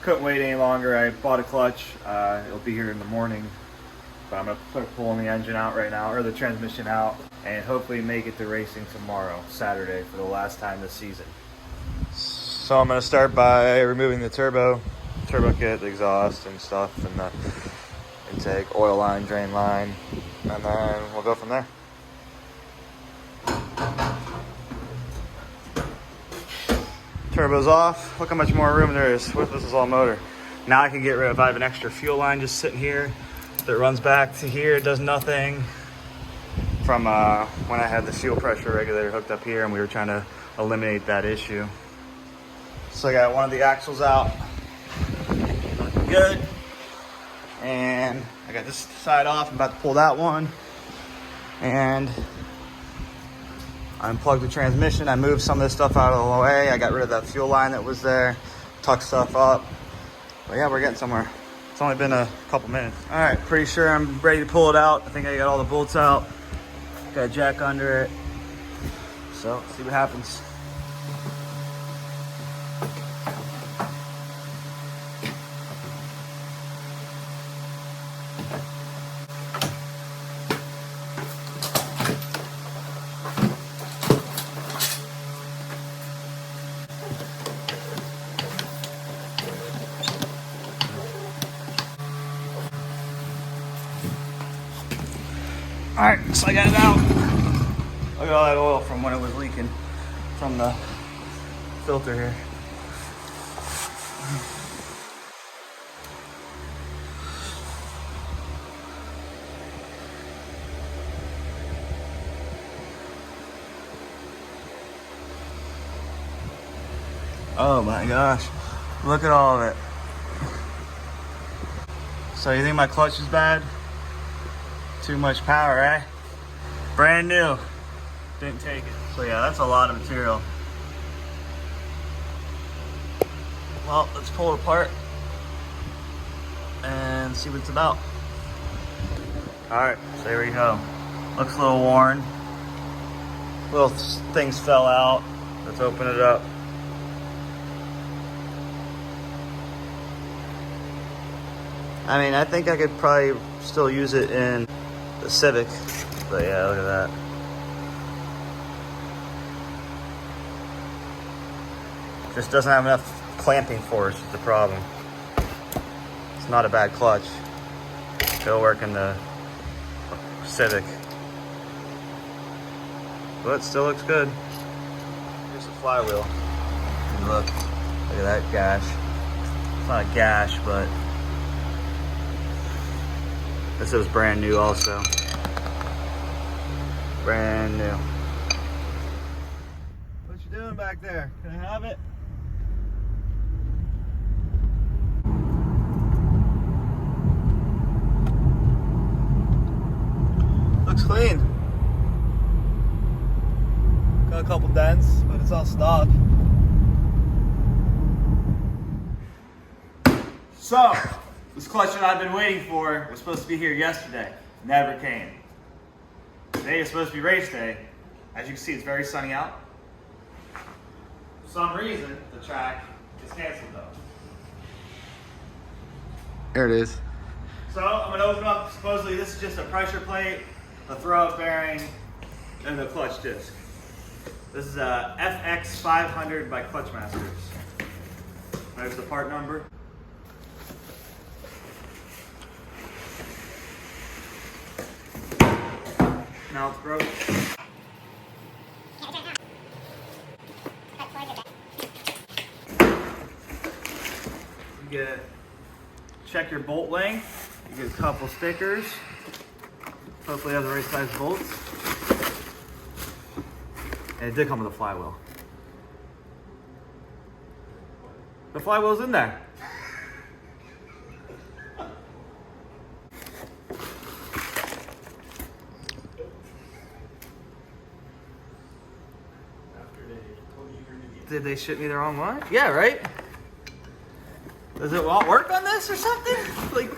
couldn't wait any longer. I bought a clutch. It'll be here in the morning, but I'm gonna start pulling the engine out right now, or the transmission out, and hopefully make it to racing tomorrow, Saturday, for the last time this season. So I'm gonna start by removing the turbo kit, the exhaust and stuff, and the intake, oil line, drain line, and then we'll go from there. Turbo's off. Look how much more room there is. This is all motor. Now I can get rid of, I have an extra fuel line just sitting here that runs back to here. It does nothing from when I had the fuel pressure regulator hooked up here and we were trying to eliminate that issue. So I got one of the axles out. Looking good. And I got this side off. I'm about to pull that one. And I unplugged the transmission. I moved some of this stuff out of the way. I got rid of that fuel line that was there. Tucked stuff up. But yeah, we're getting somewhere. It's only been a couple minutes. All right, pretty sure I'm ready to pull it out. I think I got all the bolts out. Got a jack under it. So, let's see what happens. All right, so I got it out. Look at all that oil from when it was leaking from the filter here. Oh my gosh, look at all of it. So you think my clutch is bad? Too much power, eh? Brand new. Didn't take it. So yeah, that's a lot of material. Well, let's pull it apart and see what it's about. All right, so there we go. Looks a little worn. Little things fell out. Let's open it up. I mean, I think I could probably still use it in the Civic, but yeah, look at that. Just doesn't have enough clamping force is the problem. It's not a bad clutch. It'll work in the Civic. But it still looks good. Here's the flywheel. And look at that gash. It's not a gash, but this is brand new also. Brand new. What you doing back there? Can I have it? Looks clean. Got a couple dents, but it's all stock. So, this clutch that I've been waiting for was supposed to be here yesterday. Never came. Today is supposed to be race day. As you can see, it's very sunny out. For some reason, the track is canceled though. There it is. So I'm gonna open up, supposedly this is just a pressure plate, a throw-up bearing, and the clutch disc. This is a FX500 by Clutch Masters. There's the part number. Now it's broke. You check your bolt length. You get a couple stickers. Hopefully it has the right size bolts. And it did come with a flywheel. The flywheel's in there. Did they ship me the wrong one? Yeah, right? Does it work on this or something? Like,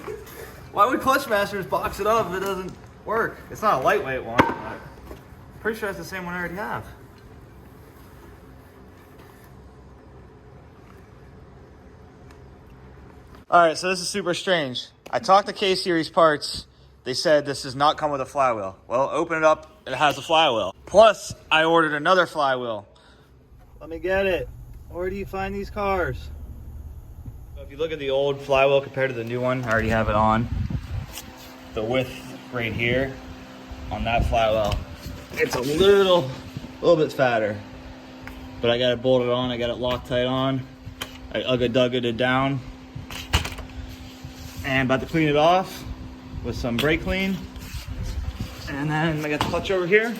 why would Clutch Masters box it up if it doesn't work? It's not a lightweight one, but I'm pretty sure it's the same one I already have. All right, so this is super strange. I talked to K-Series Parts. They said this does not come with a flywheel. Well, open it up, it has a flywheel. Plus, I ordered another flywheel. Let me get it. Where do you find these cars? So if you look at the old flywheel compared to the new one, I already have it on. The width right here on that flywheel, it's a little bit fatter. But I got it bolted on, I got it Loctite on. I ugga-dugga it down. And about to clean it off with some brake clean. And then I got the clutch over here.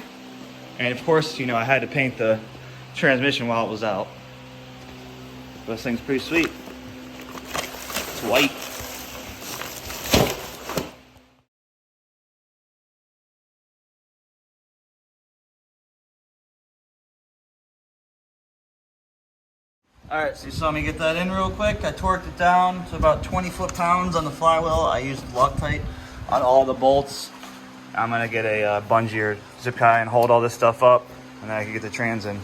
And of course, you know, I had to paint the transmission while it was out. This thing's pretty sweet. It's white. All right, so you saw me get that in real quick. I torqued it down to about 20 foot-pounds on the flywheel. I used Loctite on all the bolts. I'm gonna get a bungee or zip tie and hold all this stuff up, and then I can get the trans in.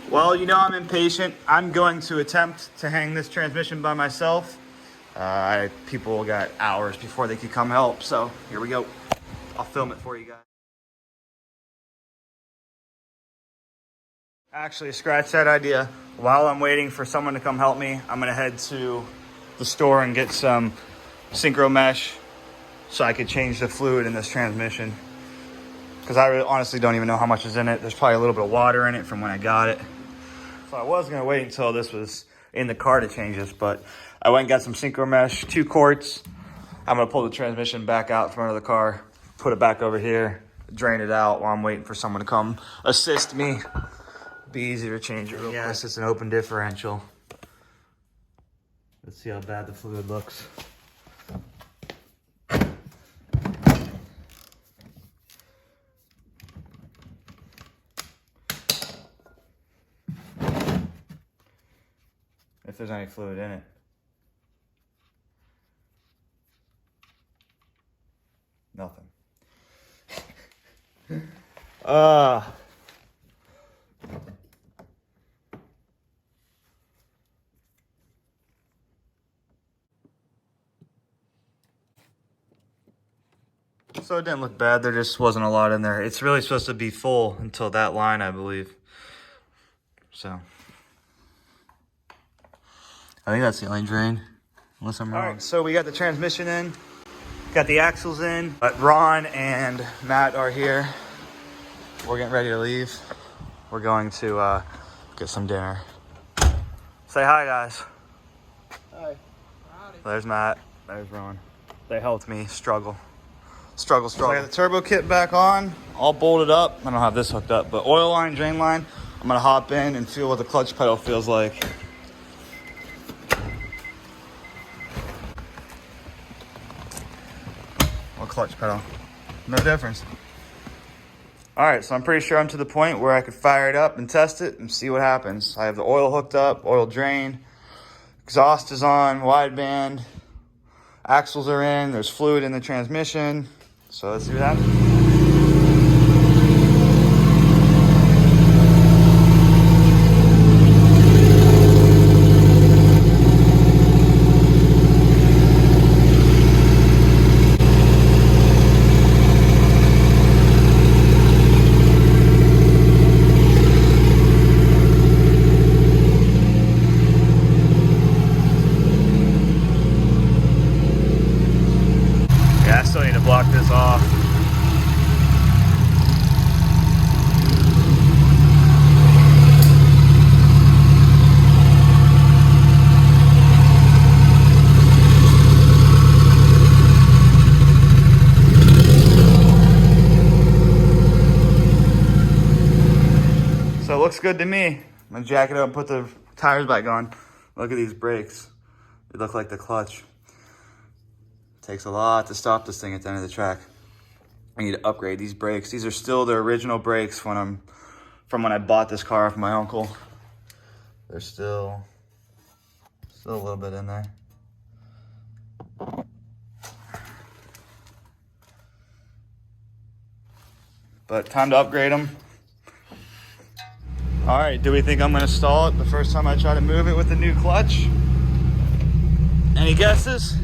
Well, you know I'm impatient. I'm going to attempt to hang this transmission by myself. People got hours before they could come help, so here we go. I'll film it for you guys. Actually, scratch that idea. While I'm waiting for someone to come help me, I'm gonna head to the store and get some synchro mesh so I could change the fluid in this transmission. Because I really, honestly don't even know how much is in it. There's probably a little bit of water in it from when I got it. So I was gonna wait until this was in the car to change this, but I went and got some synchro mesh, 2 quarts. I'm gonna pull the transmission back out from under the car, put it back over here, drain it out while I'm waiting for someone to come assist me. Be easier to change it real quick. Yes, it's an open differential. Let's see how bad the fluid looks. If there's any fluid in it. Nothing. So it didn't look bad, there just wasn't a lot in there. It's really supposed to be full until that line, I believe. So I think that's the only drain, unless I'm wrong. All right, so we got the transmission in, got the axles in, but Ron and Matt are here. We're getting ready to leave. We're going to get some dinner. Say hi, guys. Hi. There's Matt, there's Ron. They helped me struggle. So I got the turbo kit back on, all bolted up. I don't have this hooked up, but oil line, drain line. I'm gonna hop in and feel what the clutch pedal feels like. What clutch pedal? No difference. All right, so I'm pretty sure I'm to the point where I could fire it up and test it and see what happens. I have the oil hooked up, oil drain, exhaust is on, wideband, axles are in, there's fluid in the transmission. So let's see what happens. Yeah, I still need to block this off. So it looks good to me. I'm gonna jack it up and put the tires back on. Look at these brakes. They look like the clutch. Takes a lot to stop this thing at the end of the track. I need to upgrade these brakes. These are still the original brakes from when I bought this car from my uncle. There's still a little bit in there. But time to upgrade them. All right, do we think I'm gonna stall it the first time I try to move it with the new clutch? Any guesses?